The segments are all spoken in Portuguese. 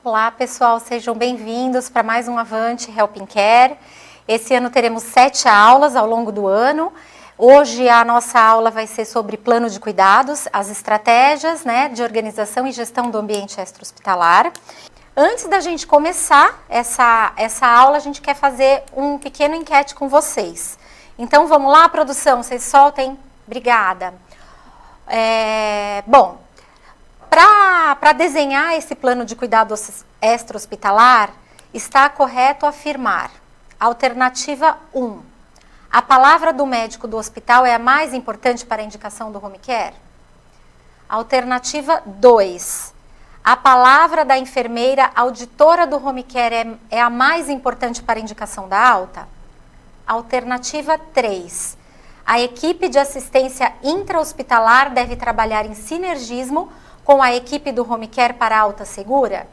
Olá pessoal, sejam bem-vindos para mais um Avante Helping Care. Esse ano teremos 7 aulas ao longo do ano. Hoje a nossa aula vai ser sobre plano de cuidados, as estratégias de organização e gestão do ambiente extra-hospitalar. Antes da gente começar essa aula, a gente quer fazer um pequeno enquete com vocês. Então vamos lá, produção, vocês soltem? Obrigada. Bom, para desenhar esse plano de cuidado extra-hospitalar, está correto afirmar: alternativa 1, a palavra do médico do hospital é a mais importante para a indicação do home care? Alternativa 2, a palavra da enfermeira auditora do home care é a mais importante para a indicação da alta? Alternativa 3, a equipe de assistência intra-hospitalar deve trabalhar em sinergismo com a equipe do home care para alta segura?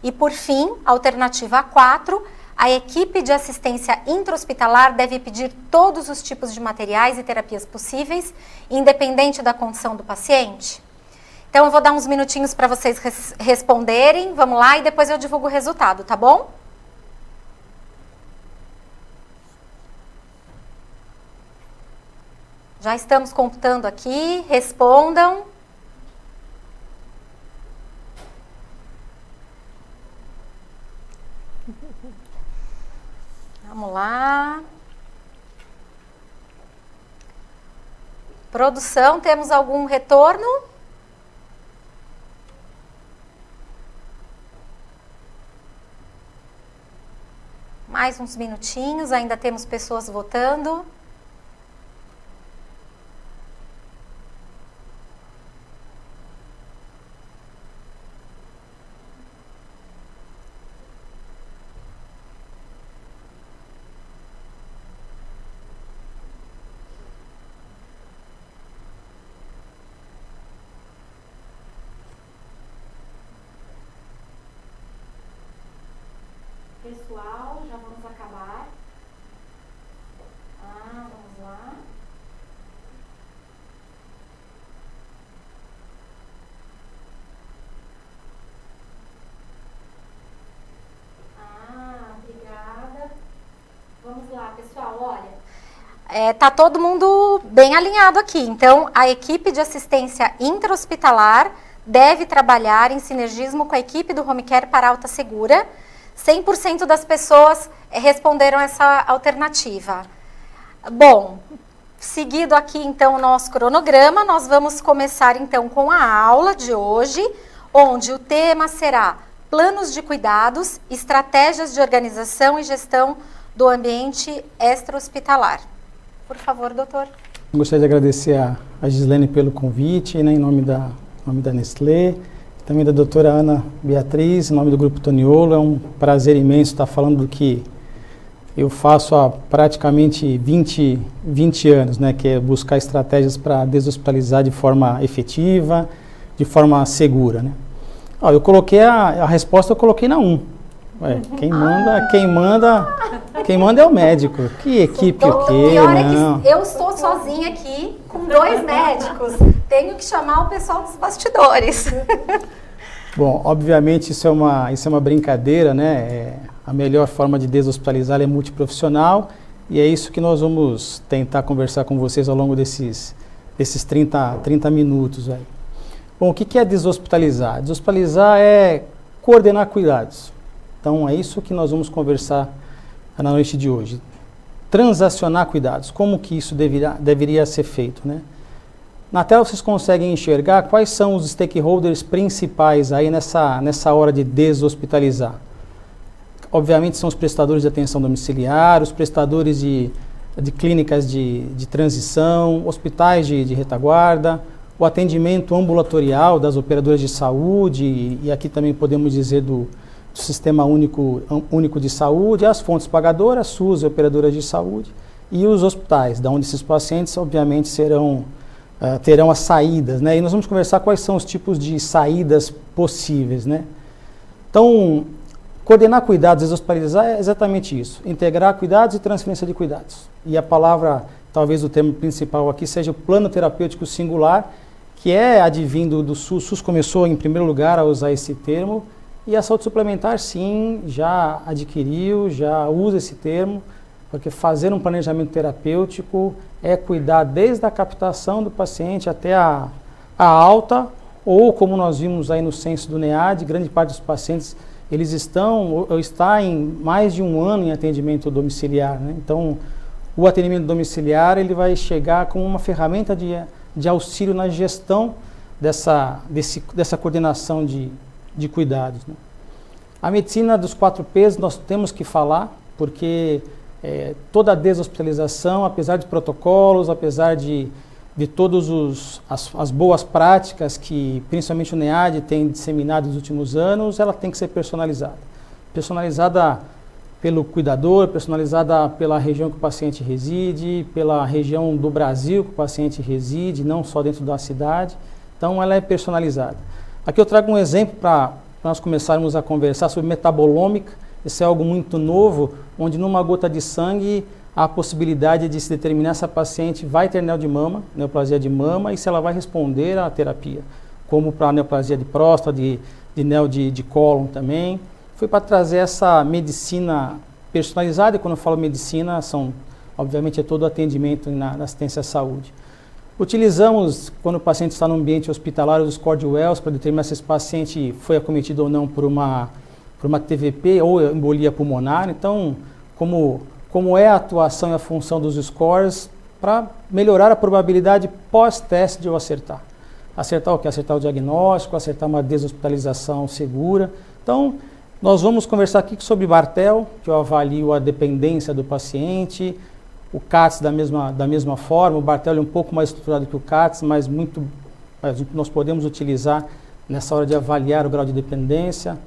E por fim, alternativa 4, a equipe de assistência intra-hospitalar deve pedir todos os tipos de materiais e terapias possíveis, independente da condição do paciente? Então eu vou dar uns minutinhos para vocês responderem, vamos lá, e depois eu divulgo o resultado, tá bom? Já estamos computando aqui, respondam. Vamos lá. Produção, temos algum retorno? Mais uns minutinhos, ainda temos pessoas votando. Pessoal, já vamos acabar. Vamos lá. Obrigada. Vamos lá, pessoal, olha. Tá todo mundo bem alinhado aqui. Então, a equipe de assistência intra-hospitalar deve trabalhar em sinergismo com a equipe do home care para alta segura. 100% das pessoas responderam essa alternativa. Bom, seguido aqui então o nosso cronograma, nós vamos começar então com a aula de hoje, onde o tema será planos de cuidados, estratégias de organização e gestão do ambiente extra-hospitalar. Por favor, doutor. Gostaria de agradecer a Gislene pelo convite, em nome da Nestlé. Também da doutora Ana Beatriz, em nome do Grupo Toniolo. É um prazer imenso estar falando do que eu faço há praticamente 20 anos, que é buscar estratégias para deshospitalizar de forma efetiva, de forma segura. Eu coloquei a resposta, eu coloquei na 1. Quem manda é o médico. Que equipe o quê? O pior é que eu estou sozinha aqui com 2 médicos. Tenho que chamar o pessoal dos bastidores. Bom, obviamente isso é uma brincadeira, a melhor forma de deshospitalizar é multiprofissional, e é isso que nós vamos tentar conversar com vocês ao longo desses 30 minutos. Bom, o que é deshospitalizar? Deshospitalizar é coordenar cuidados. Então é isso que nós vamos conversar na noite de hoje. Transacionar cuidados, como que isso deveria ser feito, Na tela vocês conseguem enxergar quais são os stakeholders principais aí nessa hora de deshospitalizar. Obviamente são os prestadores de atenção domiciliar, os prestadores de clínicas de transição, hospitais de retaguarda, o atendimento ambulatorial das operadoras de saúde, e aqui também podemos dizer do Sistema Único de Saúde, as fontes pagadoras, SUS e operadoras de saúde, e os hospitais, da onde esses pacientes obviamente terão as saídas, E nós vamos conversar quais são os tipos de saídas possíveis, Então, coordenar cuidados, deshospitalizar é exatamente isso, integrar cuidados e transferência de cuidados. E a palavra, talvez o termo principal aqui seja o plano terapêutico singular, que é advindo do SUS. O SUS começou em primeiro lugar a usar esse termo, E a saúde suplementar, sim, já adquiriu, já usa esse termo, porque fazer um planejamento terapêutico é cuidar desde a captação do paciente até a alta, ou como nós vimos aí no censo do NEAD, grande parte dos pacientes, eles estão em mais de um ano em atendimento domiciliar, né? Então, o atendimento domiciliar ele vai chegar como uma ferramenta de auxílio na gestão dessa coordenação de cuidados, né? A medicina dos 4 Ps nós temos que falar, porque toda a deshospitalização, apesar de protocolos, apesar de todas as boas práticas que principalmente o NEAD tem disseminado nos últimos anos, ela tem que ser personalizada. Personalizada pelo cuidador, personalizada pela região que o paciente reside, pela região do Brasil que o paciente reside, não só dentro da cidade. Então, ela é personalizada. Aqui eu trago um exemplo para nós começarmos a conversar sobre metabolômica. Isso é algo muito novo, onde numa gota de sangue há a possibilidade de se determinar se a paciente vai ter neoplasia de mama e se ela vai responder à terapia, como para a neoplasia de próstata, de cólon também. Foi para trazer essa medicina personalizada, e quando eu falo medicina, obviamente é todo o atendimento na assistência à saúde. Utilizamos, quando o paciente está no ambiente hospitalar, os score de Wells para determinar se esse paciente foi acometido ou não por uma TVP ou embolia pulmonar. Então, como é a atuação e a função dos scores para melhorar a probabilidade pós-teste de eu acertar. Acertar o quê? Acertar o diagnóstico, acertar uma deshospitalização segura. Então, nós vamos conversar aqui sobre Barthel, que eu avalio a dependência do paciente, o CATS da mesma forma. O Barthel é um pouco mais estruturado que o CATS, mas nós podemos utilizar nessa hora de avaliar o grau de dependência.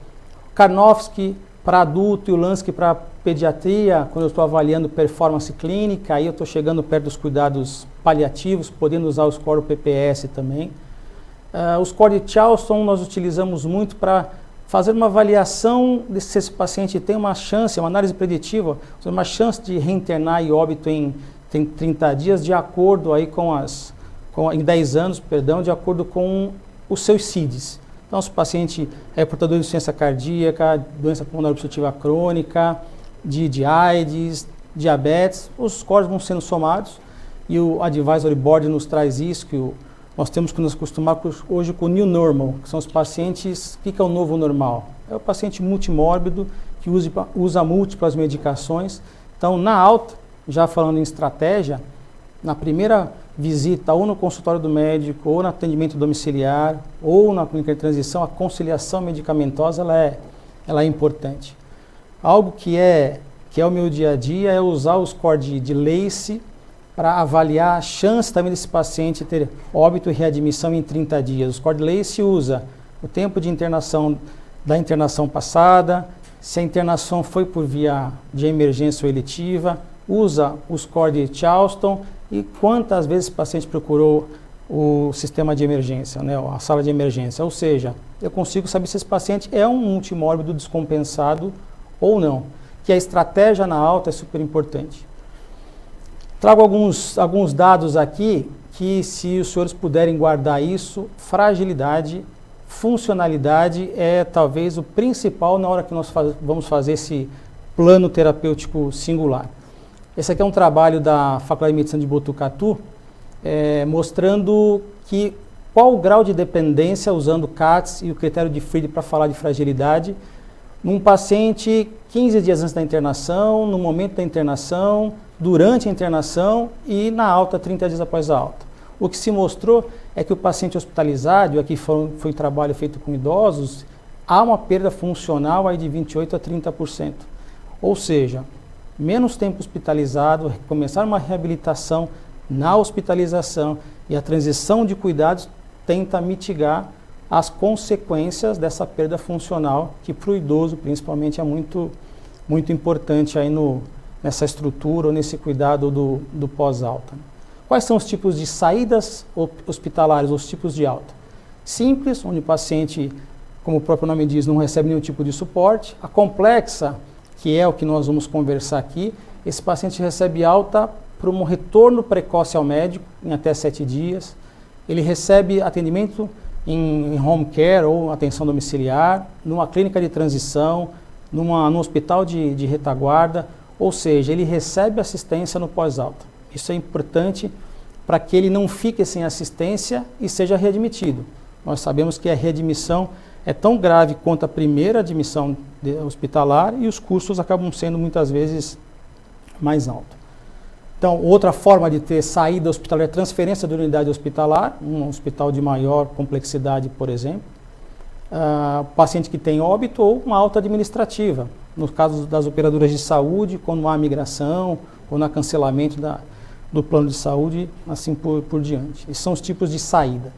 Karnofsky para adulto e o Lansky para pediatria, quando eu estou avaliando performance clínica, aí eu estou chegando perto dos cuidados paliativos, podendo usar o score PPS também. O score de Charleston nós utilizamos muito para fazer uma avaliação de se esse paciente tem uma chance, uma análise preditiva, uma chance de reinternar e óbito em 30 dias, de acordo aí em 10 anos, perdão, de acordo com os seus CIDs. Então, se o paciente é portador de insuficiência cardíaca, doença pulmonar obstrutiva crônica, de AIDS, diabetes, os scores vão sendo somados e o Advisory Board nos traz isso, que nós temos que nos acostumar hoje com o New Normal, que são os pacientes, o que é o novo normal? É o paciente multimórbido, que usa múltiplas medicações. Então, na alta, já falando em estratégia, na primeira visita ou no consultório do médico, ou no atendimento domiciliar, ou na clínica de transição, a conciliação medicamentosa ela é importante. Algo que é o meu dia a dia é usar o score de Lacey para avaliar a chance também desse paciente ter óbito e readmissão em 30 dias. O score de Lacey usa o tempo de internação da internação passada, se a internação foi por via de emergência ou eletiva, usa o score de Charleston e quantas vezes o paciente procurou o sistema de emergência, né, a sala de emergência. Ou seja, eu consigo saber se esse paciente é um multimórbido descompensado ou não, que a estratégia na alta é super importante. Trago alguns dados aqui que, se os senhores puderem guardar isso, fragilidade, funcionalidade é talvez o principal na hora que nós vamos fazer esse plano terapêutico singular. Esse aqui é um trabalho da Faculdade de Medicina de Botucatu, mostrando qual o grau de dependência, usando o CATS e o critério de Friede para falar de fragilidade, num paciente 15 dias antes da internação, no momento da internação, durante a internação e na alta, 30 dias após a alta. O que se mostrou é que o paciente hospitalizado, aqui foi um trabalho feito com idosos, há uma perda funcional aí de 28% a 30%. Ou seja, menos tempo hospitalizado, começar uma reabilitação na hospitalização e a transição de cuidados tenta mitigar as consequências dessa perda funcional, que para o idoso principalmente é muito importante aí nessa estrutura ou nesse cuidado do pós-alta. Quais são os tipos de saídas hospitalares, os tipos de alta? Simples, onde o paciente, como o próprio nome diz, não recebe nenhum tipo de suporte. A complexa, que é o que nós vamos conversar aqui, esse paciente recebe alta por um retorno precoce ao médico, em até 7 dias. Ele recebe atendimento em home care ou atenção domiciliar, numa clínica de transição, num hospital de retaguarda, ou seja, ele recebe assistência no pós-alta. Isso é importante para que ele não fique sem assistência e seja readmitido. Nós sabemos que a readmissão é tão grave quanto a primeira admissão hospitalar e os custos acabam sendo muitas vezes mais altos. Então, outra forma de ter saída hospitalar é transferência de unidade hospitalar, um hospital de maior complexidade, por exemplo, paciente que tem óbito ou uma alta administrativa, no caso das operadoras de saúde, quando há migração ou no cancelamento do plano de saúde, assim por diante. Esses são os tipos de saída.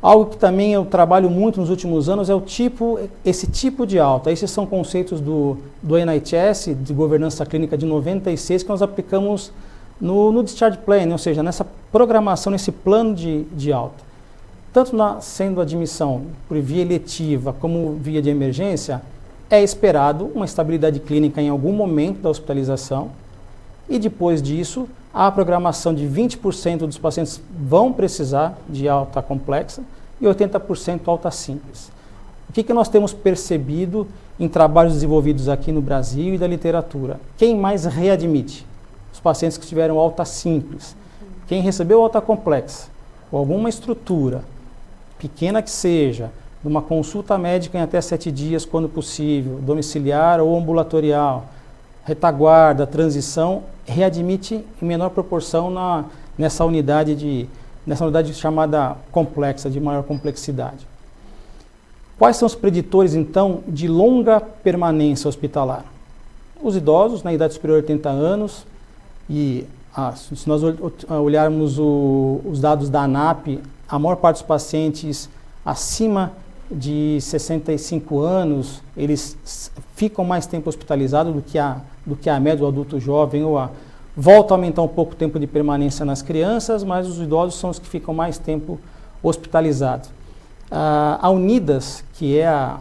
Algo que também eu trabalho muito nos últimos anos é esse tipo de alta. Esses são conceitos do NHS, de governança clínica de 96, que nós aplicamos no Discharge Plan, ou seja, nessa programação, nesse plano de alta. Tanto sendo admissão por via eletiva como via de emergência, é esperado uma estabilidade clínica em algum momento da hospitalização e depois disso, a programação de 20% dos pacientes vão precisar de alta complexa e 80% alta simples. O que nós temos percebido em trabalhos desenvolvidos aqui no Brasil e da literatura? Quem mais readmite? Os pacientes que tiveram alta simples. Quem recebeu alta complexa, ou alguma estrutura, pequena que seja, numa consulta médica em até 7 dias, quando possível, domiciliar ou ambulatorial, retaguarda, transição, readmite em menor proporção nessa unidade chamada complexa, de maior complexidade. Quais são os preditores, então, de longa permanência hospitalar? Os idosos, na idade superior a 80 anos, e se nós olharmos os dados da ANAP, a maior parte dos pacientes acima de 65 anos, eles ficam mais tempo hospitalizados do que a média do adulto jovem, volta a aumentar um pouco o tempo de permanência nas crianças, mas os idosos são os que ficam mais tempo hospitalizados. A Unidas, que é a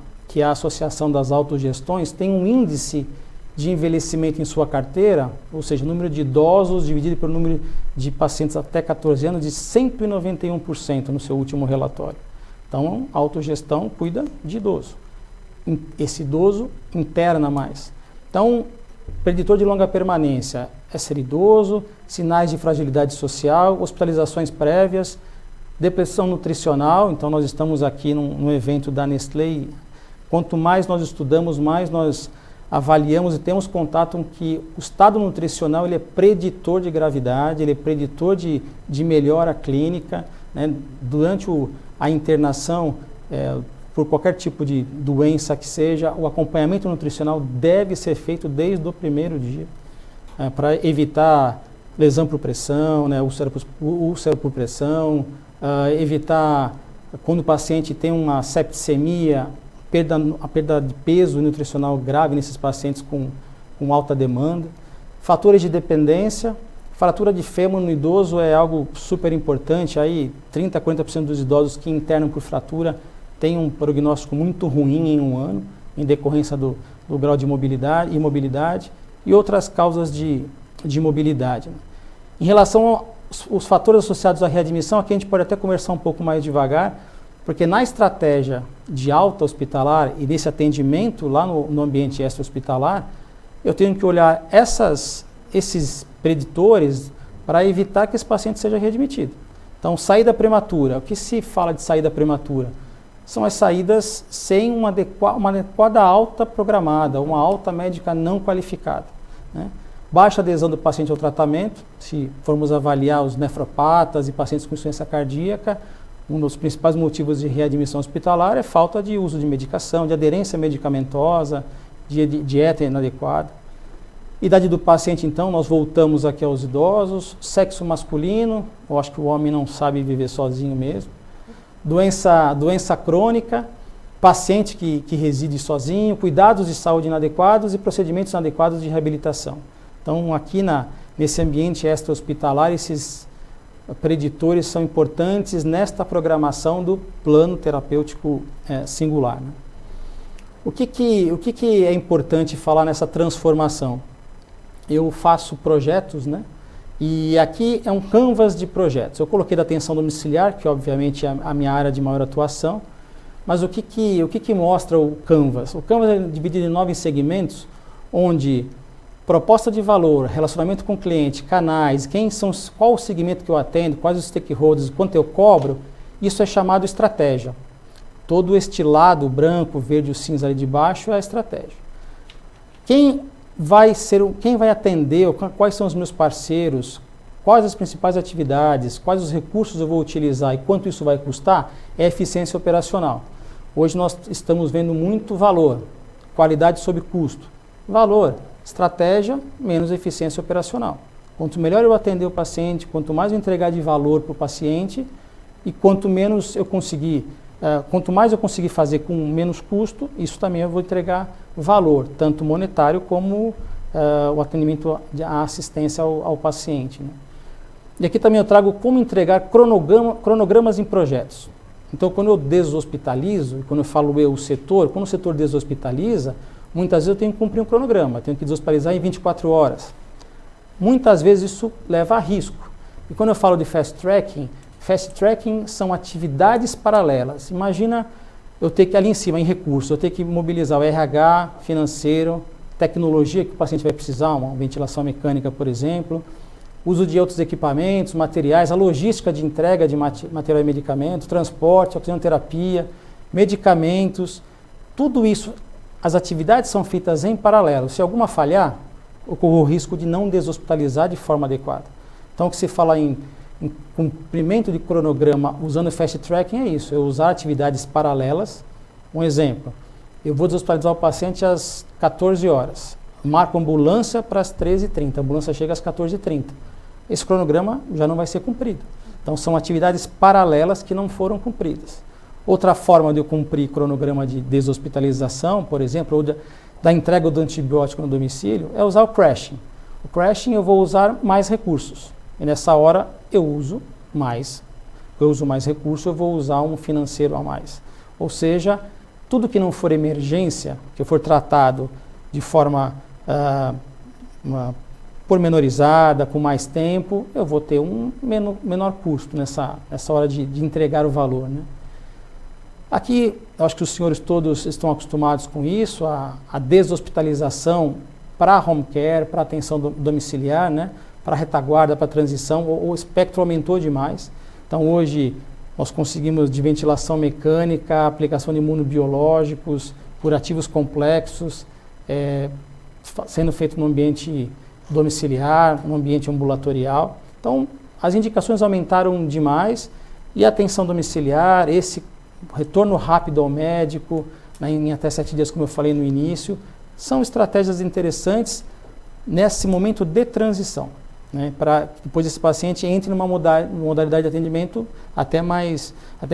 Associação das Autogestões, tem um índice de envelhecimento em sua carteira, ou seja, o número de idosos dividido pelo número de pacientes até 14 anos, de 191% no seu último relatório. Então, a autogestão cuida de idoso. Esse idoso interna mais. Então, preditor de longa permanência é ser idoso, sinais de fragilidade social, hospitalizações prévias, depressão nutricional. Então, nós estamos aqui num evento da Nestlé. E quanto mais nós estudamos, mais nós avaliamos e temos contato com que o estado nutricional ele é preditor de gravidade, ele é preditor de melhora clínica, né? Durante a internação, por qualquer tipo de doença que seja, o acompanhamento nutricional deve ser feito desde o primeiro dia, para evitar lesão por pressão, né, úlcera por pressão, evitar quando o paciente tem uma septicemia, a perda de peso nutricional grave nesses pacientes com alta demanda. Fatores de dependência, fratura de fêmur no idoso é algo super importante, aí 30% a 40% dos idosos que internam por fratura têm um prognóstico muito ruim em 1 ano, em decorrência do grau de imobilidade e outras causas de imobilidade. Em relação aos fatores associados à readmissão, aqui a gente pode até conversar um pouco mais devagar, porque na estratégia de alta hospitalar e desse atendimento lá no ambiente extra-hospitalar, eu tenho que olhar esses preditores para evitar que esse paciente seja readmitido. Então, saída prematura. O que se fala de saída prematura? São as saídas sem uma adequada alta programada, uma alta médica não qualificada, né? Baixa adesão do paciente ao tratamento. Se formos avaliar os nefropatas e pacientes com insuficiência cardíaca, um dos principais motivos de readmissão hospitalar é falta de uso de medicação, de aderência medicamentosa, de dieta inadequada. Idade do paciente, então, nós voltamos aqui aos idosos. Sexo masculino, eu acho que o homem não sabe viver sozinho mesmo. Doença crônica, paciente que reside sozinho, cuidados de saúde inadequados e procedimentos inadequados de reabilitação. Então, aqui nesse ambiente extra-hospitalar, esses preditores são importantes nesta programação do plano terapêutico singular, né? O que é importante falar nessa transformação? Eu faço projetos, né? E aqui é um canvas de projetos. Eu coloquei da atenção domiciliar, que obviamente é a minha área de maior atuação, mas o que mostra o canvas? O canvas é dividido em 9 segmentos, onde proposta de valor, relacionamento com o cliente, canais, qual o segmento que eu atendo, quais os stakeholders, quanto eu cobro, isso é chamado estratégia. Todo este lado branco, verde e cinza ali de baixo é a estratégia. Quem vai atender, quais são os meus parceiros, quais as principais atividades, quais os recursos eu vou utilizar e quanto isso vai custar, é eficiência operacional. Hoje nós estamos vendo muito valor, qualidade sobre custo. Valor, estratégia, menos eficiência operacional. Quanto melhor eu atender o paciente, quanto mais eu entregar de valor para o paciente e quanto mais eu conseguir fazer com menos custo, isso também eu vou entregar valor, tanto monetário como o atendimento, a assistência ao paciente. Né? E aqui também eu trago como entregar cronogramas em projetos. Então, quando eu deshospitalizo, quando eu falo o setor, quando o setor deshospitaliza, muitas vezes eu tenho que cumprir um cronograma, tenho que deshospitalizar em 24 horas. Muitas vezes isso leva a risco. E quando eu falo de fast tracking são atividades paralelas. Imagina eu ter que ali em cima, em recursos, eu ter que mobilizar o RH, financeiro, tecnologia que o paciente vai precisar, uma ventilação mecânica, por exemplo, uso de outros equipamentos, materiais, a logística de entrega de material e medicamento, transporte, oxigenoterapia, medicamentos, tudo isso, as atividades são feitas em paralelo. Se alguma falhar, ocorre o risco de não deshospitalizar de forma adequada. Então, o que se fala em cumprimento de cronograma usando fast tracking é isso, é usar atividades paralelas. Um exemplo, eu vou deshospitalizar o paciente às 14 horas, marco a ambulância para as 13h30, a ambulância chega às 14h30. Esse cronograma já não vai ser cumprido. Então, são atividades paralelas que não foram cumpridas. Outra forma de eu cumprir cronograma de deshospitalização, por exemplo, ou da entrega do antibiótico no domicílio, é usar o crashing. O crashing eu vou usar mais recursos. E nessa hora eu uso mais recursos, eu vou usar um financeiro a mais. Ou seja, tudo que não for emergência, que for tratado de forma pormenorizada, com mais tempo, eu vou ter um menor custo nessa hora de entregar o valor. Né? Aqui, eu acho que os senhores todos estão acostumados com isso, a deshospitalização para home care, para atenção domiciliar, né? Para retaguarda, para transição, o espectro aumentou demais. Então, hoje, nós conseguimos de ventilação mecânica, aplicação de imunobiológicos, curativos complexos, sendo feito no ambiente domiciliar, no ambiente ambulatorial. Então, as indicações aumentaram demais e a atenção domiciliar, esse retorno rápido ao médico, em até 7 dias, como eu falei no início, são estratégias interessantes nesse momento de transição, né, para depois esse paciente entre numa modalidade de atendimento até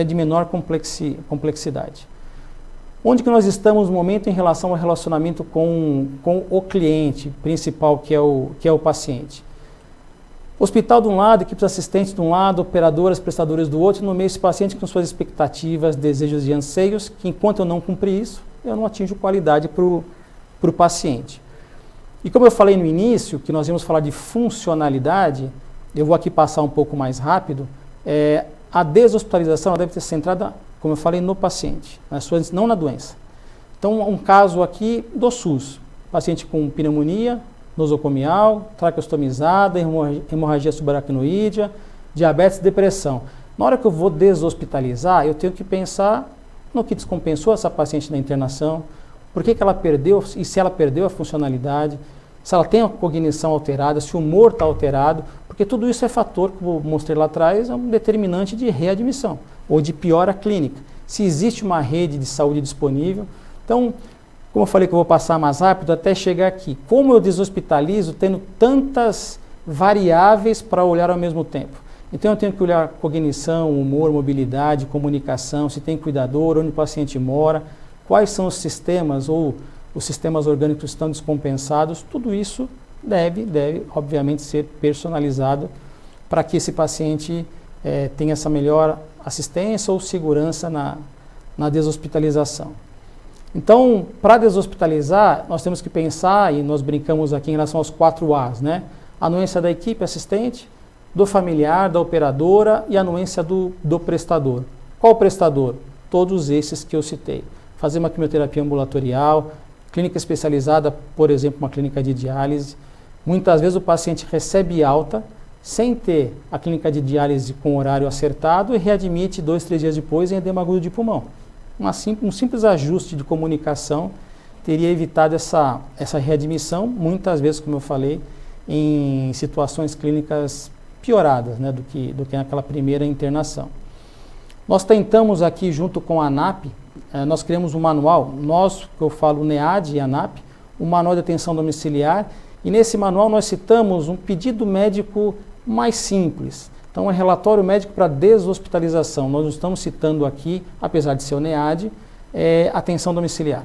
de menor complexidade. Onde que nós estamos no momento em relação ao relacionamento com o cliente principal, que é o paciente? Hospital de um lado, equipes assistentes de um lado, operadoras, prestadores do outro, no meio esse paciente com suas expectativas, desejos e anseios, que enquanto eu não cumprir isso, eu não atinjo qualidade para o paciente. E como eu falei no início, que nós íamos falar de funcionalidade, eu vou aqui passar um pouco mais rápido, a deshospitalização deve ser centrada, como eu falei, no paciente, não na doença. Então, um caso aqui do SUS, paciente com pneumonia, nosocomial, traqueostomizada, hemorragia subaracnoídea, diabetes, depressão. Na hora que eu vou deshospitalizar, eu tenho que pensar no que descompensou essa paciente na internação, por que ela perdeu, e se ela perdeu a funcionalidade, se ela tem a cognição alterada, se o humor está alterado, porque tudo isso é fator, como eu mostrei lá atrás, é um determinante de readmissão, ou de piora clínica. Se existe uma rede de saúde disponível. Então, como eu falei que eu vou passar mais rápido, até chegar aqui. Como eu deshospitalizo tendo tantas variáveis para olhar ao mesmo tempo? Então eu tenho que olhar cognição, humor, mobilidade, comunicação, se tem cuidador, onde o paciente mora, quais são os sistemas ou os sistemas orgânicos estão descompensados. Tudo isso deve obviamente ser personalizado para que esse paciente tenha essa melhor assistência ou segurança na deshospitalização. Então, para deshospitalizar, nós temos que pensar, e nós brincamos aqui em relação aos 4 As, né? a anuência da equipe assistente, do familiar, da operadora e a anuência do prestador. Qual prestador? Todos esses que eu citei. Fazer uma quimioterapia ambulatorial, clínica especializada, por exemplo, uma clínica de diálise. Muitas vezes o paciente recebe alta sem ter a clínica de diálise com horário acertado e readmite 2, 3 dias depois em edema agudo de pulmão. Um simples ajuste de comunicação teria evitado essa readmissão, muitas vezes, como eu falei, em situações clínicas pioradas, né, do que naquela primeira internação. Nós tentamos aqui, junto com a ANAP, nós criamos um manual, que eu falo NEAD e ANAP, um manual de atenção domiciliar, e nesse manual nós citamos um pedido médico mais simples. Então, é relatório médico para deshospitalização. Nós não estamos citando aqui, apesar de ser o NEAD, atenção domiciliar.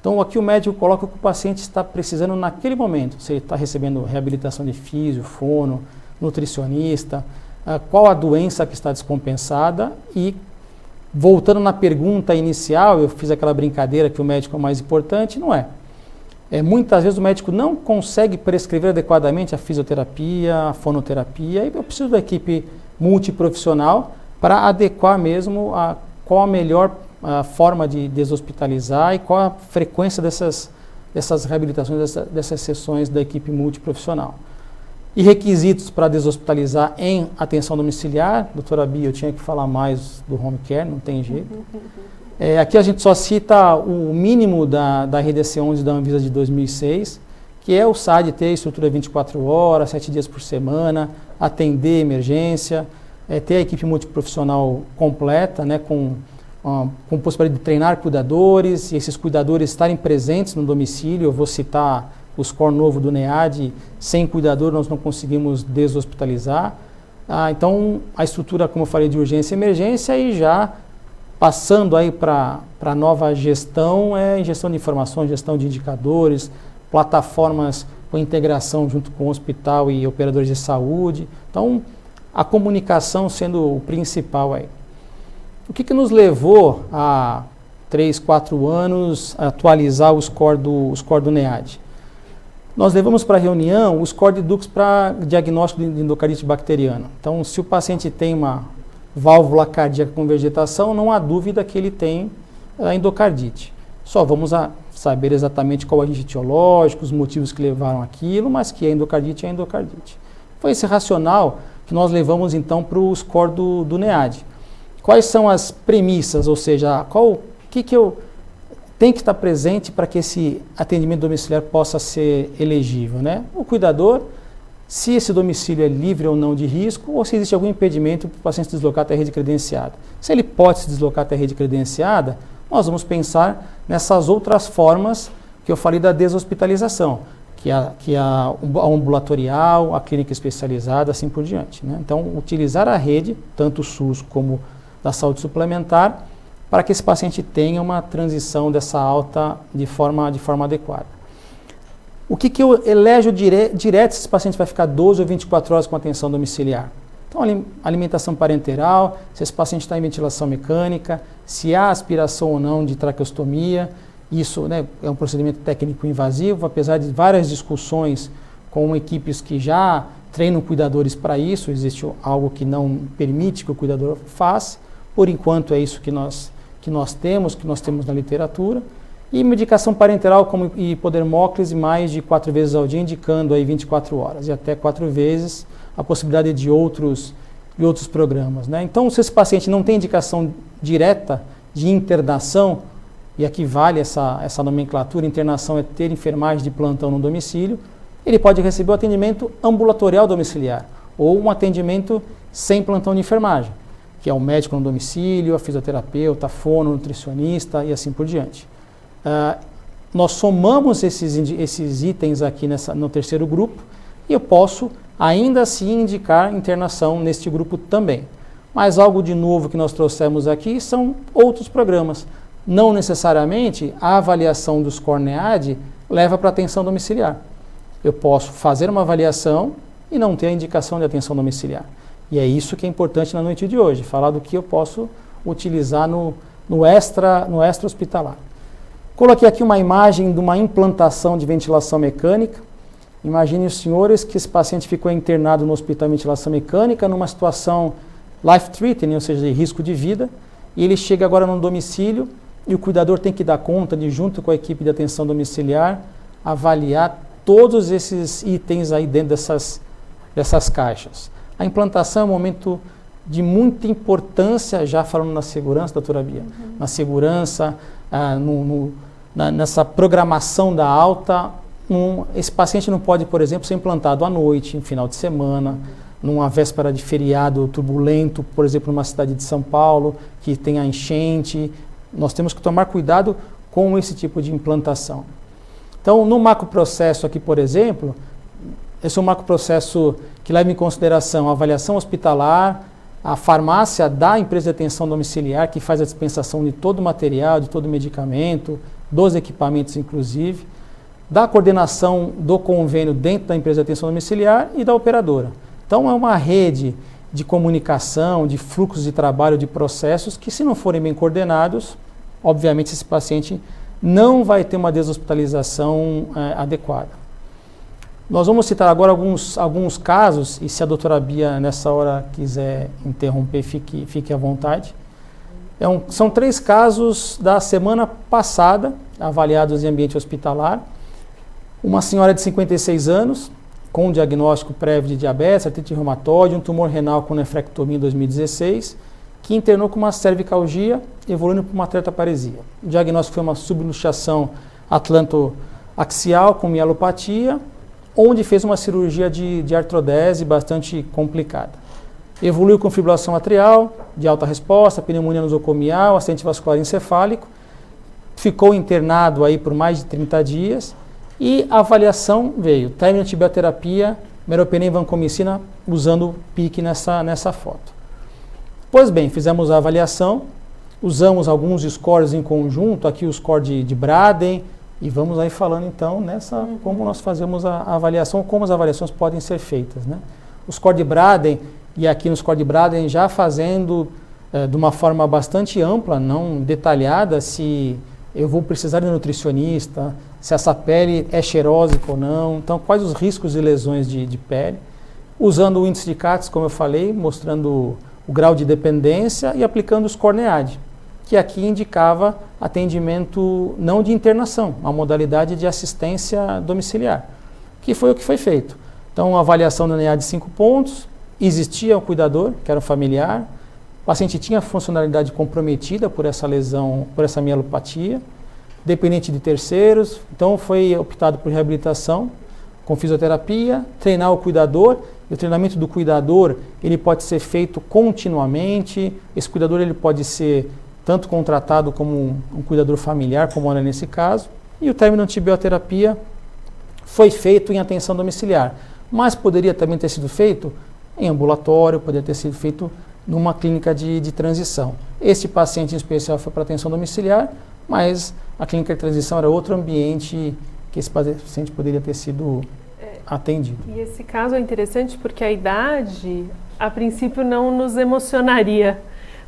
Então, aqui o médico coloca o que o paciente está precisando naquele momento. Se ele está recebendo reabilitação de físio, fono, nutricionista, qual a doença que está descompensada e, voltando na pergunta inicial, eu fiz aquela brincadeira que o médico é o mais importante, não é. Muitas vezes o médico não consegue prescrever adequadamente a fisioterapia, a fonoterapia, e eu preciso da equipe multiprofissional para adequar mesmo qual a melhor forma de deshospitalizar e qual a frequência dessas reabilitações, dessas sessões da equipe multiprofissional. E requisitos para deshospitalizar em atenção domiciliar, doutora Bia, eu tinha que falar mais do home care, não tem jeito. Aqui a gente só cita o mínimo da RDC 11 da Anvisa de 2006, que é o SAD ter estrutura 24 horas, 7 dias por semana, atender emergência, ter a equipe multiprofissional completa, né, com possibilidade de treinar cuidadores, e esses cuidadores estarem presentes no domicílio. Eu vou citar o score novo do NEAD, sem cuidador nós não conseguimos deshospitalizar. Então, a estrutura, como eu falei, de urgência e emergência, e já passando aí para a nova gestão, gestão de informações, gestão de indicadores, plataformas com integração junto com o hospital e operadores de saúde. Então, a comunicação sendo o principal aí. O que nos levou a 3, 4 anos a atualizar o score do NEAD? Nós levamos para a reunião o score de Dux para diagnóstico de endocardite bacteriana. Então, se o paciente tem uma válvula cardíaca com vegetação, não há dúvida que ele tem a endocardite. Só vamos saber exatamente qual é o agente etiológico, os motivos que levaram aquilo, mas que a endocardite é endocardite. Foi esse racional que nós levamos então para o score do NEAD. Quais são as premissas, ou seja, o que eu tenho que estar presente para que esse atendimento domiciliar possa ser elegível, né? O cuidador, se esse domicílio é livre ou não de risco, ou se existe algum impedimento para o paciente se deslocar até a rede credenciada. Se ele pode se deslocar até a rede credenciada, nós vamos pensar nessas outras formas que eu falei da deshospitalização, que é a ambulatorial, a clínica especializada, assim por diante, né? Então, utilizar a rede, tanto o SUS como da saúde suplementar, para que esse paciente tenha uma transição dessa alta de forma adequada. O que eu elejo direto se esse paciente vai ficar 12 ou 24 horas com atenção domiciliar? Então, alimentação parenteral, se esse paciente está em ventilação mecânica, se há aspiração ou não de traqueostomia. Isso, né, é um procedimento técnico invasivo, apesar de várias discussões com equipes que já treinam cuidadores para isso, existe algo que não permite que o cuidador faça. Por enquanto é isso que nós temos na literatura. E medicação parenteral como hipodermóclise mais de 4 vezes ao dia, indicando aí 24 horas e até 4 vezes a possibilidade de outros programas, né? Então, se esse paciente não tem indicação direta de internação, e aqui vale essa nomenclatura, internação é ter enfermagem de plantão no domicílio, ele pode receber o atendimento ambulatorial domiciliar ou um atendimento sem plantão de enfermagem, que é o médico no domicílio, a fisioterapeuta, a fono, nutricionista e assim por diante. Nós somamos esses itens aqui no terceiro grupo e eu posso ainda assim indicar internação neste grupo também. Mas algo de novo que nós trouxemos aqui são outros programas. Não necessariamente a avaliação do score NEAD leva para atenção domiciliar. Eu posso fazer uma avaliação e não ter a indicação de atenção domiciliar. E é isso que é importante na noite de hoje, falar do que eu posso utilizar no extra hospitalar. Coloquei aqui uma imagem de uma implantação de ventilação mecânica. Imagine os senhores que esse paciente ficou internado no hospital de ventilação mecânica numa situação life-threatening, ou seja, de risco de vida, e ele chega agora no domicílio e o cuidador tem que dar conta de, junto com a equipe de atenção domiciliar, avaliar todos esses itens aí dentro dessas caixas. A implantação é um momento de muita importância, já falando na segurança, doutora Bia, na segurança, nessa programação da alta. Esse paciente não pode, por exemplo, ser implantado à noite, em final de semana, numa véspera de feriado turbulento, por exemplo, numa cidade de São Paulo, que tenha enchente. Nós temos que tomar cuidado com esse tipo de implantação. Então, no macroprocesso aqui, por exemplo, esse é um macroprocesso que leva em consideração a avaliação hospitalar, a farmácia da empresa de atenção domiciliar, que faz a dispensação de todo o material, de todo o medicamento, dos equipamentos inclusive, da coordenação do convênio dentro da empresa de atenção domiciliar e da operadora. Então, é uma rede de comunicação, de fluxos de trabalho, de processos, que se não forem bem coordenados, obviamente esse paciente não vai ter uma deshospitalização adequada. Nós vamos citar agora alguns casos, e se a doutora Bia nessa hora quiser interromper, fique à vontade. São 3 casos da semana passada, avaliados em ambiente hospitalar. Uma senhora de 56 anos, com um diagnóstico prévio de diabetes, artrite reumatoide, um tumor renal com nefrectomia em 2016, que internou com uma cervicalgia, evoluindo para uma tetraplegia. O diagnóstico foi uma subluxação atlantoaxial com mielopatia, onde fez uma cirurgia de artrodese bastante complicada. Evoluiu com fibrilação atrial, de alta resposta, pneumonia nosocomial, acidente vascular encefálico, ficou internado aí por mais de 30 dias, e a avaliação veio, término de antibioterapia, meropenem e vancomicina, usando o PIC nessa foto. Pois bem, fizemos a avaliação, usamos alguns scores em conjunto, aqui o score de Braden, e vamos aí falando então como nós fazemos a avaliação, como as avaliações podem ser feitas, né? O score de Braden, e aqui no score de Braden já fazendo de uma forma bastante ampla, não detalhada, se eu vou precisar de um nutricionista, se essa pele é xerósica ou não, então quais os riscos de lesões de pele, usando o índice de CATS, como eu falei, mostrando o grau de dependência e aplicando o score NEAD, que aqui indicava atendimento não de internação, uma modalidade de assistência domiciliar, que foi o que foi feito. Então, a avaliação da NEAD de 5 pontos, existia um cuidador, que era um familiar, o paciente tinha funcionalidade comprometida por essa lesão, por essa mielopatia, dependente de terceiros, então foi optado por reabilitação com fisioterapia, treinar o cuidador, e o treinamento do cuidador ele pode ser feito continuamente, esse cuidador ele pode ser tanto contratado como um cuidador familiar, como era nesse caso, e o término de antibioterapia foi feito em atenção domiciliar, mas poderia também ter sido feito em ambulatório, poderia ter sido feito numa clínica de transição. Este paciente em especial foi para atenção domiciliar, mas a clínica de transição era outro ambiente que esse paciente poderia ter sido atendido. E esse caso é interessante porque a idade, a princípio, não nos emocionaria,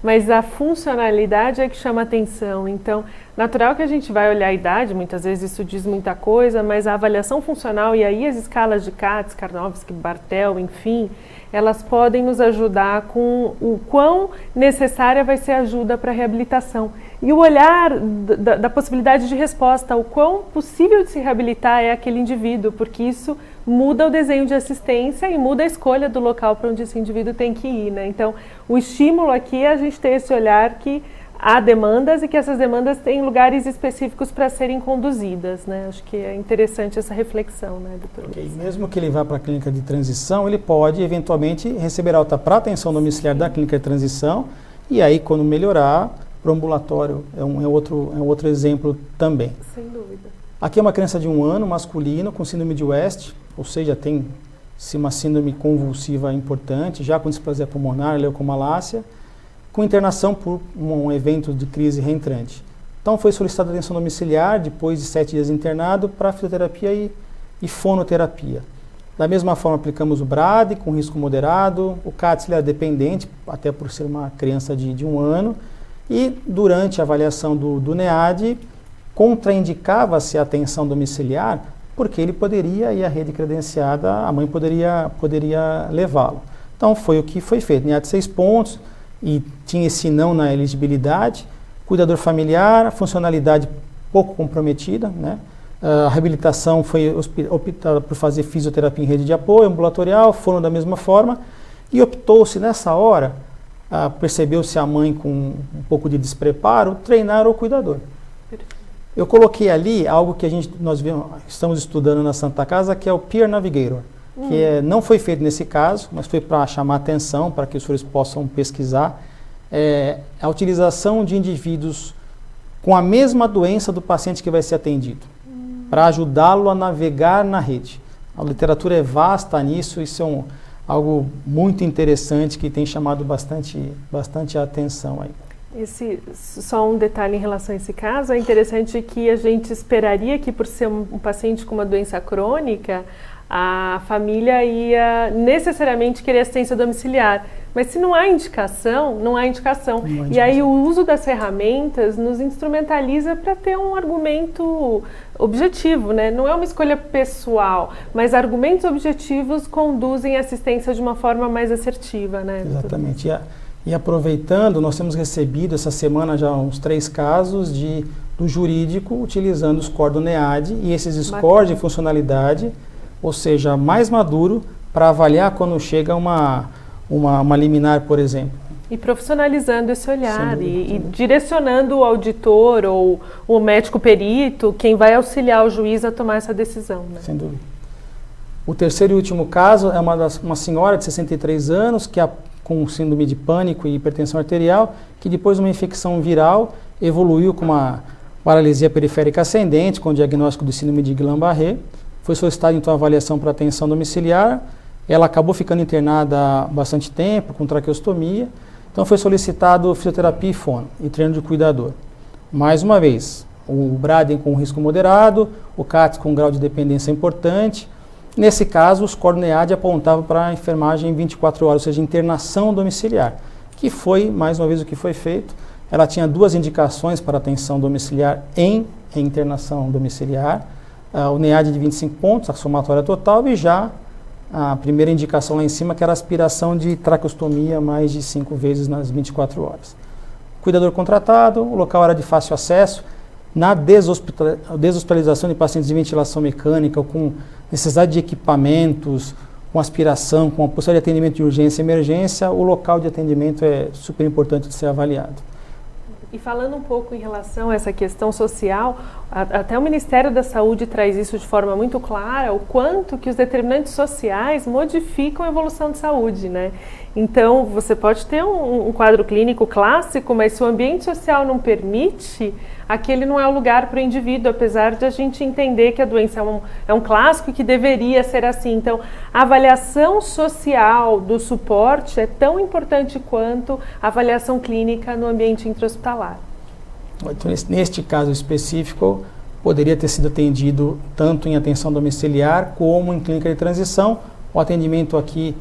mas a funcionalidade é que chama atenção. Então, natural que a gente vai olhar a idade, muitas vezes isso diz muita coisa, mas a avaliação funcional e aí as escalas de CATS, Karnofsky, Bartel, enfim, elas podem nos ajudar com o quão necessária vai ser a ajuda para a reabilitação. E o olhar da possibilidade de resposta, o quão possível de se reabilitar é aquele indivíduo, porque isso muda o desenho de assistência e muda a escolha do local para onde esse indivíduo tem que ir, né? Então, o estímulo aqui é a gente ter esse olhar que há demandas e que essas demandas têm lugares específicos para serem conduzidas, né? Acho que é interessante essa reflexão, né, doutor? Okay. Mesmo que ele vá para a clínica de transição, ele pode eventualmente receber alta para atenção domiciliar da clínica de transição e aí quando melhorar, para o ambulatório é um outro exemplo também. Sem dúvida. Aqui é uma criança de 1 ano, masculino, com síndrome de West, ou seja, tem uma síndrome convulsiva importante, já com displasia pulmonar, leucomalácia, com internação por um evento de crise reentrante. Então foi solicitada atenção domiciliar, depois de 7 dias internado, para fisioterapia e fonoterapia. Da mesma forma aplicamos o BRAD, com risco moderado, o CATS era dependente, até por ser uma criança de 1 ano, e durante a avaliação do NEAD, contraindicava-se a atenção domiciliar porque ele poderia, e a rede credenciada, a mãe poderia levá-lo. Então foi o que foi feito, NEAD 6 pontos, e tinha esse não na elegibilidade, cuidador familiar, a funcionalidade pouco comprometida, né? A reabilitação foi optada por fazer fisioterapia em rede de apoio, ambulatorial, foram da mesma forma, e optou-se nessa hora, percebeu-se a mãe com um pouco de despreparo, treinar o cuidador. Eu coloquei ali algo que nós estamos estudando na Santa Casa, que é o Peer Navigator, que não foi feito nesse caso, mas foi para chamar atenção, para que os senhores possam pesquisar, a utilização de indivíduos com a mesma doença do paciente que vai ser atendido, para ajudá-lo a navegar na rede. A literatura é vasta nisso, isso é algo muito interessante que tem chamado bastante a atenção aí. Só um detalhe em relação a esse caso, é interessante que a gente esperaria que, por ser um paciente com uma doença crônica, a família ia necessariamente querer assistência domiciliar. Mas se não há indicação, não há indicação. E aí o uso das ferramentas nos instrumentaliza para ter um argumento objetivo, né? Não é uma escolha pessoal, mas argumentos objetivos conduzem a assistência de uma forma mais assertiva, né? Exatamente. E aproveitando, nós temos recebido essa semana já uns 3 casos do jurídico utilizando o score do NEAD e esses scores de funcionalidade, ou seja, mais maduro para avaliar quando chega uma liminar, por exemplo. E profissionalizando esse olhar e direcionando o auditor ou o médico perito, quem vai auxiliar o juiz a tomar essa decisão, né? Sem dúvida. O terceiro e último caso é uma senhora de 63 anos que com síndrome de pânico e hipertensão arterial, que depois de uma infecção viral evoluiu com uma paralisia periférica ascendente, com diagnóstico de síndrome de Guillain-Barré. Foi solicitada então a avaliação para atenção domiciliar. Ela acabou ficando internada há bastante tempo, com traqueostomia. Então foi solicitado fisioterapia e fono e treino de cuidador. Mais uma vez, o Braden com risco moderado, o CATS com grau de dependência importante. Nesse caso, o score NEAD apontava para a enfermagem em 24 horas, ou seja, internação domiciliar, que foi, mais uma vez, o que foi feito. Ela tinha 2 indicações para atenção domiciliar em internação domiciliar, o NEAD de 25 pontos, a somatória total, e já a primeira indicação lá em cima, que era a aspiração de traqueostomia mais de 5 vezes nas 24 horas. Cuidador contratado, o local era de fácil acesso. Na deshospitalização de pacientes de ventilação mecânica, com necessidade de equipamentos, com aspiração, com a possibilidade de atendimento de urgência e emergência, o local de atendimento é super importante de ser avaliado. E falando um pouco em relação a essa questão social, até o Ministério da Saúde traz isso de forma muito clara, o quanto que os determinantes sociais modificam a evolução de saúde, né? Então, você pode ter um quadro clínico clássico, mas se o ambiente social não permite, aquele não é o lugar para o indivíduo, apesar de a gente entender que a doença é um clássico e que deveria ser assim. Então, a avaliação social do suporte é tão importante quanto a avaliação clínica no ambiente intra-hospitalar. Então, neste caso específico, poderia ter sido atendido tanto em atenção domiciliar como em clínica de transição. O atendimento aqui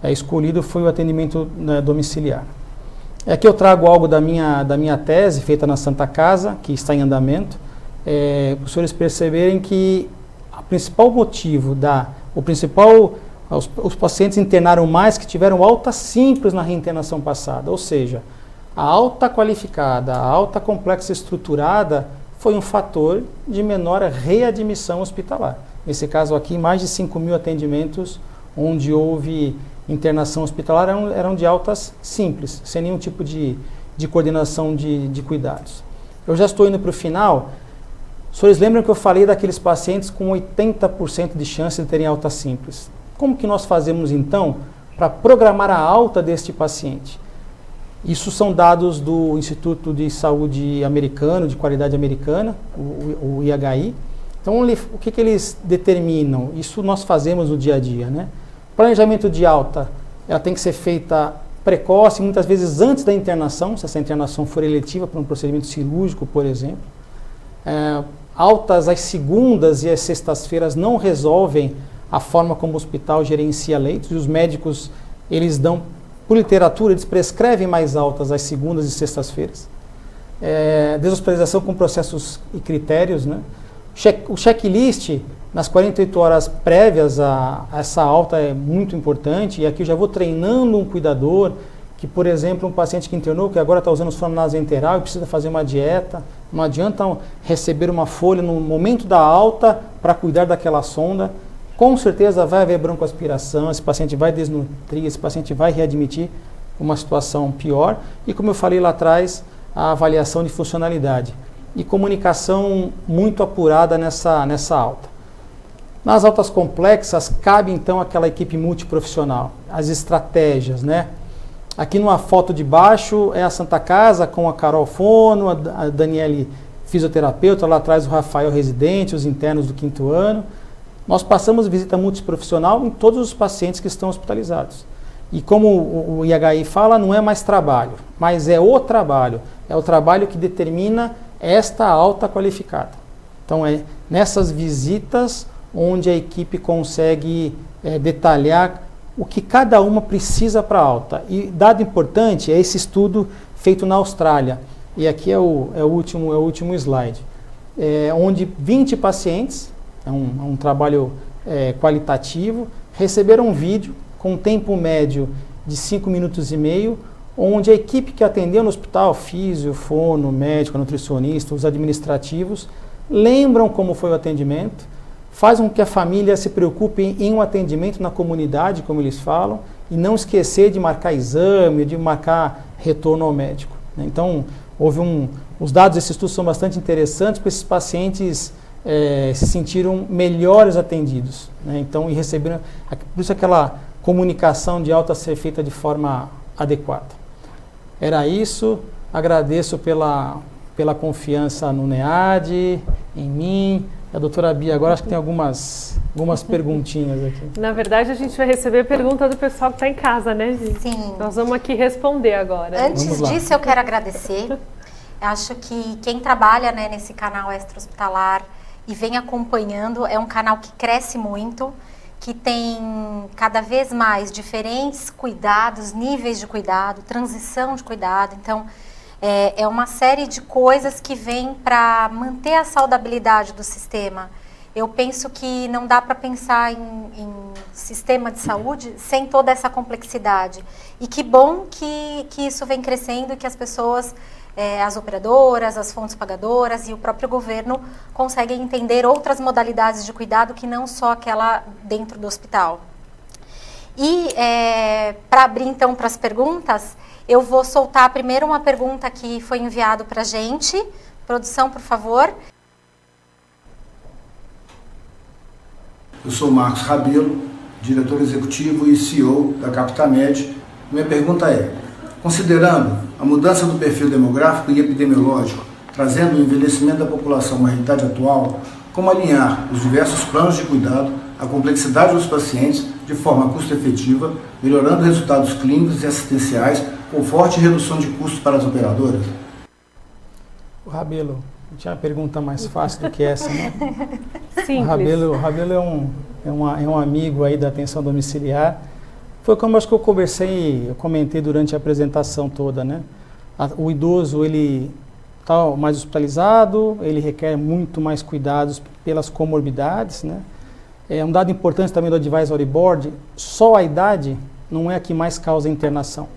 escolhido foi o atendimento domiciliar. Aqui eu trago algo da minha tese, feita na Santa Casa, que está em andamento, para os senhores perceberem que o principal motivo os pacientes internaram mais que tiveram alta simples na reinternação passada, ou seja, a alta qualificada, a alta complexa estruturada foi um fator de menor readmissão hospitalar. Nesse caso aqui, mais de 5.000 atendimentos onde houve internação hospitalar eram de altas simples, sem nenhum tipo de coordenação de cuidados. Eu já estou indo para o final. Os senhores lembram que eu falei daqueles pacientes com 80% de chance de terem alta simples? Como que nós fazemos então para programar a alta deste paciente? Isso são dados do Instituto de Saúde Americano, de Qualidade Americana, o IHI. Então, o que eles determinam? Isso nós fazemos no dia a dia, né? Planejamento de alta, ela tem que ser feita precoce, muitas vezes antes da internação, se essa internação for eletiva para um procedimento cirúrgico, por exemplo. Altas às segundas e às sextas-feiras não resolvem a forma como o hospital gerencia leitos, e os médicos, eles dão, por literatura, eles prescrevem mais altas às segundas e sextas-feiras. Deshospitalização com processos e critérios, né? O checklist nas 48 horas prévias a essa alta é muito importante, e aqui eu já vou treinando um cuidador, que, por exemplo, um paciente que internou, que agora está usando o sono nasoenteral e precisa fazer uma dieta, não adianta receber uma folha no momento da alta para cuidar daquela sonda. Com certeza vai haver broncoaspiração, esse paciente vai desnutrir, esse paciente vai readmitir uma situação pior. E como eu falei lá atrás, a avaliação de funcionalidade. E comunicação muito apurada nessa alta. Nas altas complexas, cabe então aquela equipe multiprofissional, as estratégias, né? Aqui numa foto de baixo é a Santa Casa com a Carol Fono, a Daniele fisioterapeuta, lá atrás o Rafael residente, os internos do 5º ano. Nós passamos visita multiprofissional em todos os pacientes que estão hospitalizados. E como o IHI fala, não é mais trabalho, mas é o trabalho que determina esta alta qualificada. Então é nessas visitas onde a equipe consegue detalhar o que cada uma precisa para a alta. E dado importante é esse estudo feito na Austrália. E aqui é o último slide. Onde 20 pacientes, é um trabalho qualitativo, receberam um vídeo com um tempo médio de 5 minutos e meio, onde a equipe que atendeu no hospital, físio, fono, médico, nutricionista, os administrativos, lembram como foi o atendimento, fazem com que a família se preocupe em um atendimento na comunidade, como eles falam, e não esquecer de marcar exame, de marcar retorno ao médico. Então, os dados desse estudo são bastante interessantes, porque esses pacientes se sentiram melhores atendidos, né? Então, e receberam, por isso aquela comunicação de alta ser feita de forma adequada. Era isso, agradeço pela confiança no NEAD, em mim. A doutora Bia, agora acho que tem algumas perguntinhas aqui. Na verdade, a gente vai receber pergunta do pessoal que está em casa, né, Gi? Sim. Nós vamos aqui responder agora. Antes disso, eu quero agradecer. Acho que quem trabalha, né, nesse canal extra-hospitalar e vem acompanhando, é um canal que cresce muito, que tem cada vez mais diferentes cuidados, níveis de cuidado, transição de cuidado. Então, é uma série de coisas que vem para manter a saudabilidade do sistema. Eu penso que não dá para pensar em sistema de saúde sem toda essa complexidade. E que bom que isso vem crescendo e que as pessoas, as operadoras, as fontes pagadoras e o próprio governo conseguem entender outras modalidades de cuidado que não só aquela dentro do hospital. E para abrir então para as perguntas, eu vou soltar primeiro uma pergunta que foi enviado para a gente. Produção, por favor. Eu sou Marcos Rabelo, diretor executivo e CEO da Captamed. Minha pergunta é, considerando a mudança do perfil demográfico e epidemiológico, trazendo o envelhecimento da população à realidade atual, como alinhar os diversos planos de cuidado à complexidade dos pacientes de forma custo-efetiva, melhorando resultados clínicos e assistenciais com forte redução de custos para as operadoras? O Rabelo, tinha uma pergunta mais fácil do que essa, né? Simples. O Rabelo é um amigo aí da atenção domiciliar. Foi como acho que eu comentei durante a apresentação toda, né? O idoso, ele está mais hospitalizado, ele requer muito mais cuidados pelas comorbidades, né? Um dado importante também do Advisory Board, só a idade não é a que mais causa internação.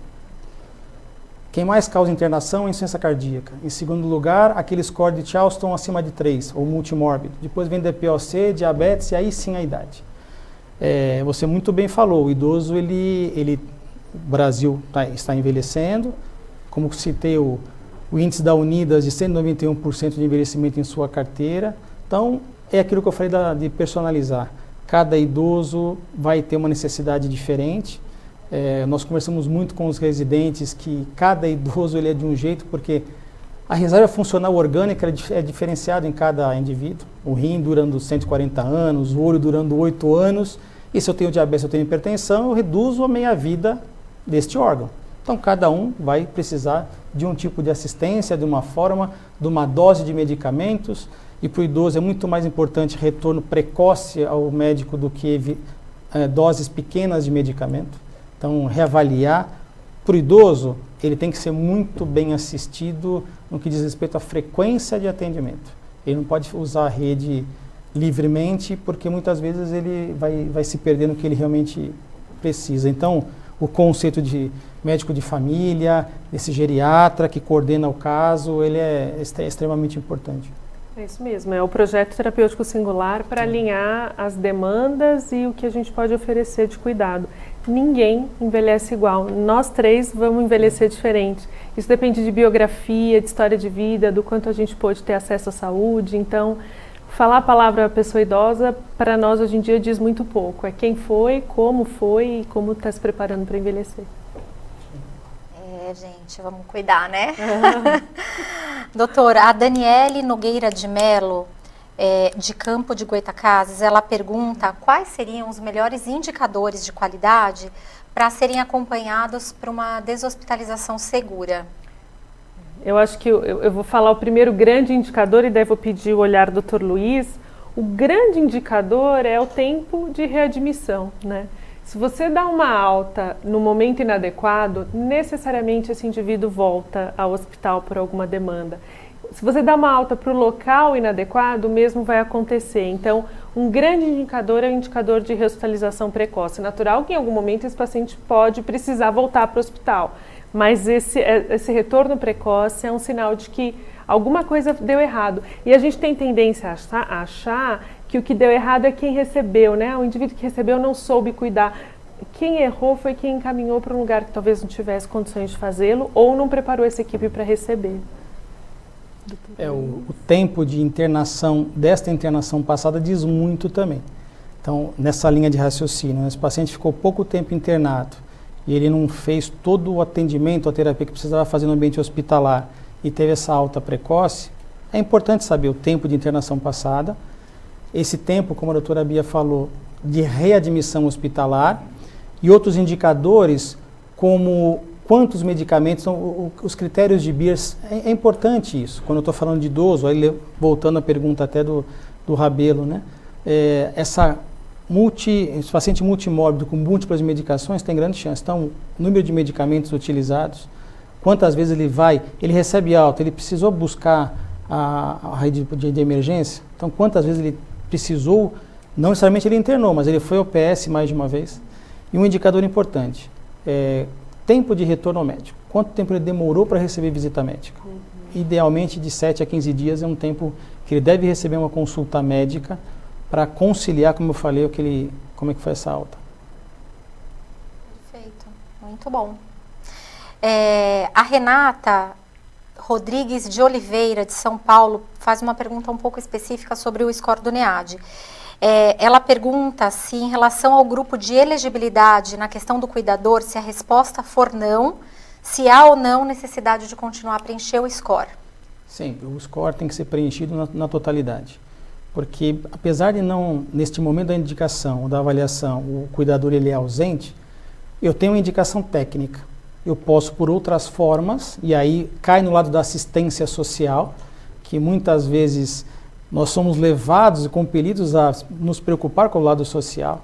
Quem mais causa internação é a insuficiência cardíaca. Em segundo lugar, aquele score de Charleston acima de 3, ou multimórbido. Depois vem DPOC, diabetes e aí sim a idade. Você muito bem falou, o idoso, o Brasil está envelhecendo. Como citei, o índice da Unidas de 191% de envelhecimento em sua carteira. Então, é aquilo que eu falei de personalizar. Cada idoso vai ter uma necessidade diferente. Nós conversamos muito com os residentes que cada idoso ele é de um jeito, porque a reserva funcional orgânica é diferenciada em cada indivíduo. O rim durando 140 anos, o olho durando 8 anos, e se eu tenho diabetes, eu tenho hipertensão, eu reduzo a meia-vida deste órgão. Então, cada um vai precisar de um tipo de assistência, de uma forma, de uma dose de medicamentos, e para o idoso é muito mais importante retorno precoce ao médico do que doses pequenas de medicamento. Então, reavaliar. Para o idoso, ele tem que ser muito bem assistido no que diz respeito à frequência de atendimento. Ele não pode usar a rede livremente, porque muitas vezes ele vai se perder no que ele realmente precisa. Então, o conceito de médico de família, esse geriatra que coordena o caso, ele é extremamente importante. É isso mesmo, é o projeto terapêutico singular para alinhar as demandas e o que a gente pode oferecer de cuidado. Ninguém envelhece igual, nós três vamos envelhecer diferente. Isso depende de biografia, de história de vida, do quanto a gente pôde ter acesso à saúde. Então, falar a palavra pessoa idosa, para nós hoje em dia diz muito pouco. É quem foi e como está se preparando para envelhecer. Gente, vamos cuidar, né? Doutora, a Daniele Nogueira de Melo, de Campo de Goytacazes, ela pergunta quais seriam os melhores indicadores de qualidade para serem acompanhados para uma deshospitalização segura. Eu acho que eu vou falar o primeiro grande indicador e daí vou pedir o olhar do Dr. Luiz. O grande indicador é o tempo de readmissão, né? Se você dá uma alta no momento inadequado, necessariamente esse indivíduo volta ao hospital por alguma demanda. Se você dá uma alta para o local inadequado, o mesmo vai acontecer. Então, um grande indicador é o indicador de rehospitalização precoce. É natural que em algum momento esse paciente pode precisar voltar para o hospital, mas esse retorno precoce é um sinal de que alguma coisa deu errado. E a gente tem tendência a achar que o que deu errado é quem recebeu, né? O indivíduo que recebeu não soube cuidar. Quem errou foi quem encaminhou para um lugar que talvez não tivesse condições de fazê-lo ou não preparou essa equipe para receber. O tempo de internação, desta internação passada, diz muito também. Então, nessa linha de raciocínio, esse paciente ficou pouco tempo internado e ele não fez todo o atendimento, a terapia que precisava fazer no ambiente hospitalar e teve essa alta precoce, é importante saber o tempo de internação passada, esse tempo, como a doutora Bia falou, de readmissão hospitalar e outros indicadores como quantos medicamentos, são os critérios de Beers, é importante isso. Quando eu estou falando de idoso, aí voltando à pergunta até do Rabelo, né? Esse paciente multimórbido com múltiplas medicações tem grande chance. Então, o número de medicamentos utilizados, quantas vezes ele recebe alta, ele precisou buscar a rede de emergência, então quantas vezes ele precisou, não necessariamente ele internou, mas ele foi ao PS mais de uma vez. E um indicador importante, tempo de retorno ao médico. Quanto tempo ele demorou para receber visita médica? Idealmente de 7 a 15 dias é um tempo que ele deve receber uma consulta médica para conciliar, como eu falei, como é que foi essa alta. Perfeito, muito bom. A Renata Rodrigues de Oliveira, de São Paulo, faz uma pergunta um pouco específica sobre o score do NEAD. Ela pergunta se, em relação ao grupo de elegibilidade na questão do cuidador, se a resposta for não, se há ou não necessidade de continuar a preencher o score. Sempre, o score tem que ser preenchido na totalidade. Porque, apesar de não, neste momento da indicação ou da avaliação, o cuidador ele é ausente, eu tenho uma indicação técnica. Eu posso, por outras formas, e aí cai no lado da assistência social, que muitas vezes nós somos levados e compelidos a nos preocupar com o lado social.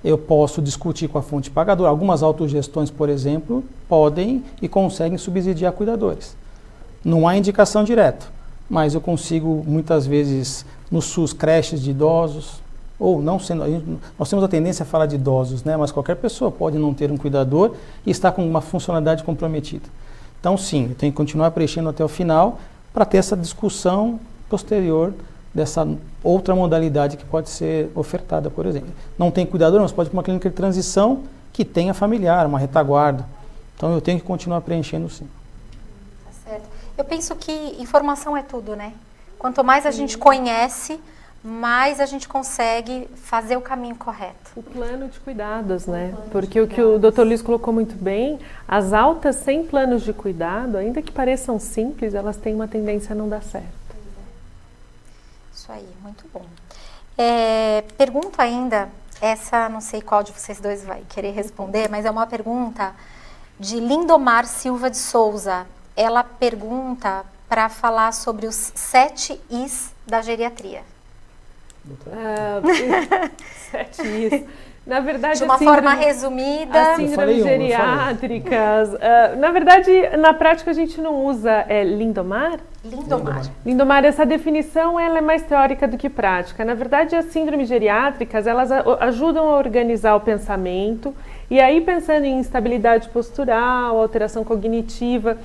Eu posso discutir com a fonte pagadora. Algumas autogestões, por exemplo, podem e conseguem subsidiar cuidadores. Não há indicação direta, mas eu consigo, muitas vezes, no SUS, creches de idosos, ou não sendo, nós temos a tendência a falar de idosos, né? Mas qualquer pessoa pode não ter um cuidador e estar com uma funcionalidade comprometida. Então, sim, eu tenho que continuar preenchendo até o final para ter essa discussão posterior dessa outra modalidade que pode ser ofertada, por exemplo. Não tem cuidador, mas pode ir para uma clínica de transição que tenha familiar, uma retaguarda. Então, eu tenho que continuar preenchendo, sim. Tá certo. Eu penso que informação é tudo, né? Quanto mais a gente conhece, mais a gente consegue fazer o caminho correto. O plano de cuidados, né? Porque o que o Dr. Luiz colocou muito bem, as altas sem planos de cuidado, ainda que pareçam simples, elas têm uma tendência a não dar certo. Isso aí, muito bom. Pergunta ainda, essa não sei qual de vocês dois vai querer responder, mas é uma pergunta de Lindomar Silva de Souza. Ela pergunta para falar sobre os 7 Is da geriatria. 7 Is. Na verdade, de uma forma resumida. As síndromes geriátricas. Na verdade, na prática, a gente não usa Lindomar? Lindomar, essa definição ela é mais teórica do que prática. Na verdade, as síndromes geriátricas, elas ajudam a organizar o pensamento. E aí, pensando em instabilidade postural, alteração cognitiva,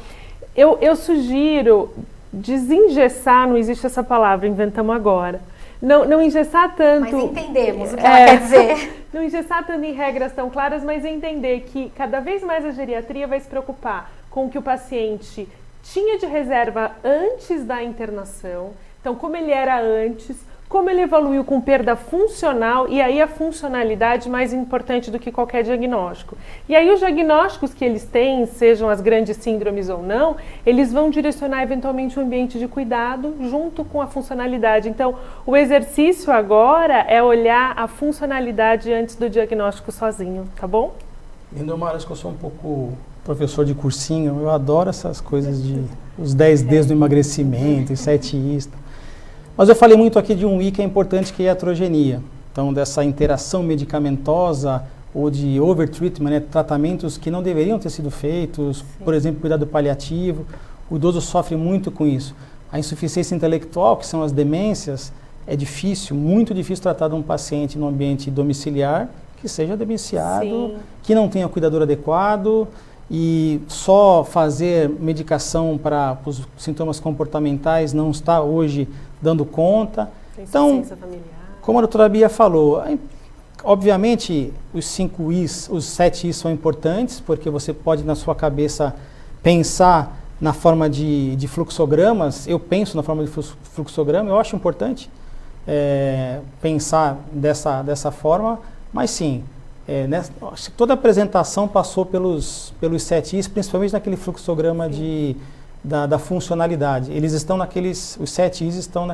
eu sugiro desengessar, não existe essa palavra, inventamos agora. Não engessar tanto... Mas entendemos o que ela quer dizer. Não engessar tanto em regras tão claras, mas entender que cada vez mais a geriatria vai se preocupar com o que o paciente tinha de reserva antes da internação. Então, como ele era antes, como ele evoluiu com perda funcional, e aí a funcionalidade mais importante do que qualquer diagnóstico. E aí os diagnósticos que eles têm, sejam as grandes síndromes ou não, eles vão direcionar eventualmente o ambiente de cuidado junto com a funcionalidade. Então, o exercício agora é olhar a funcionalidade antes do diagnóstico sozinho, tá bom? Lindomar, acho que eu sou um pouco professor de cursinho, eu adoro essas coisas de os 10 Ds do emagrecimento, os 7 Is. Mas eu falei muito aqui de um I que é importante, que é a iatrogenia. Então, dessa interação medicamentosa ou de overtreatment, né, tratamentos que não deveriam ter sido feitos, por exemplo, cuidado paliativo. O idoso sofre muito com isso. A insuficiência intelectual, que são as demências, é difícil, muito difícil tratar de um paciente no ambiente domiciliar, que seja demenciado, que não tenha cuidador adequado, e só fazer medicação para os sintomas comportamentais não está hoje dando conta. Então, como a doutora Bia falou, obviamente os 5 Is, os 7 Is são importantes, porque você pode na sua cabeça pensar na forma de fluxogramas. Eu penso na forma de fluxograma, eu acho importante pensar dessa forma, mas sim, toda a apresentação passou pelos 7 Is, principalmente naquele fluxograma da funcionalidade. Eles estão os 7 Is estão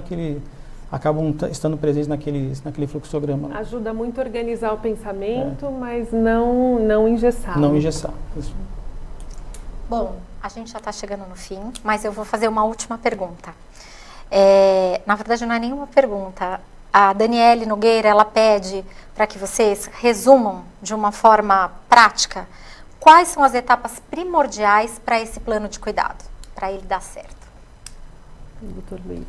acabam estando presentes naquele fluxograma. Ajuda muito a organizar o pensamento, mas não engessar. Não engessar. Isso. Bom, a gente já está chegando no fim, mas eu vou fazer uma última pergunta. Na verdade, não é nenhuma pergunta. A Daniele Nogueira, ela pede para que vocês resumam de uma forma prática quais são as etapas primordiais para esse plano de cuidado, para ele dar certo. Doutor Luiz.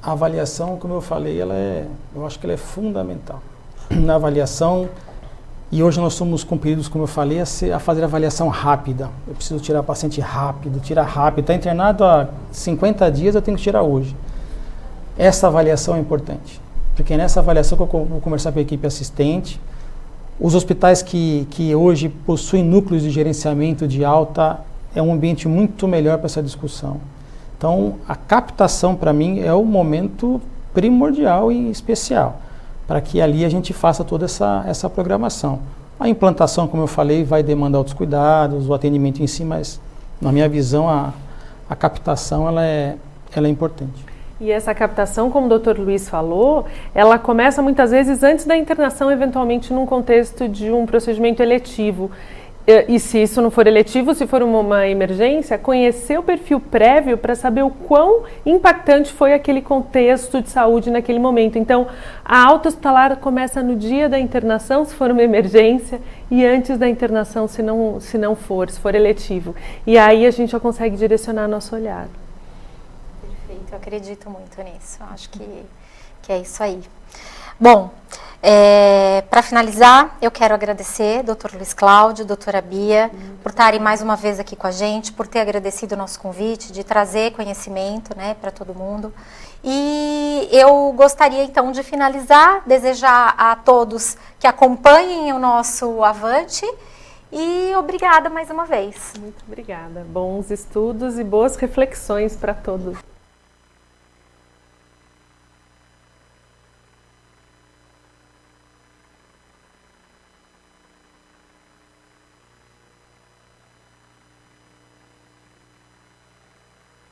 A avaliação, como eu falei, eu acho que ela é fundamental. Na avaliação, e hoje nós somos compelidos, como eu falei, a fazer avaliação rápida. Eu preciso tirar paciente rápido, tirar rápido. Está internado há 50 dias, eu tenho que tirar hoje. Essa avaliação é importante, porque nessa avaliação que eu vou conversar com a equipe assistente. Os hospitais que hoje possuem núcleos de gerenciamento de alta é um ambiente muito melhor para essa discussão. Então, a captação, para mim, é o momento primordial e especial, para que ali a gente faça toda essa programação. A implantação, como eu falei, vai demandar outros cuidados, o atendimento em si, mas, na minha visão, a captação ela é importante. E essa captação, como o doutor Luiz falou, ela começa muitas vezes antes da internação, eventualmente num contexto de um procedimento eletivo. E se isso não for eletivo, se for uma emergência, conhecer o perfil prévio para saber o quão impactante foi aquele contexto de saúde naquele momento. Então, a alta hospitalar começa no dia da internação, se for uma emergência, e antes da internação, se for eletivo. E aí a gente já consegue direcionar nosso olhar. Eu acredito muito nisso, eu acho que é isso aí. Bom, para finalizar, eu quero agradecer Dr. Luiz Cláudio, doutora Bia, por estarem mais uma vez aqui com a gente, por ter agradecido o nosso convite, de trazer conhecimento, né, para todo mundo. E eu gostaria então de finalizar, desejar a todos que acompanhem o nosso Avante. E obrigada mais uma vez. Muito obrigada. Bons estudos e boas reflexões para todos.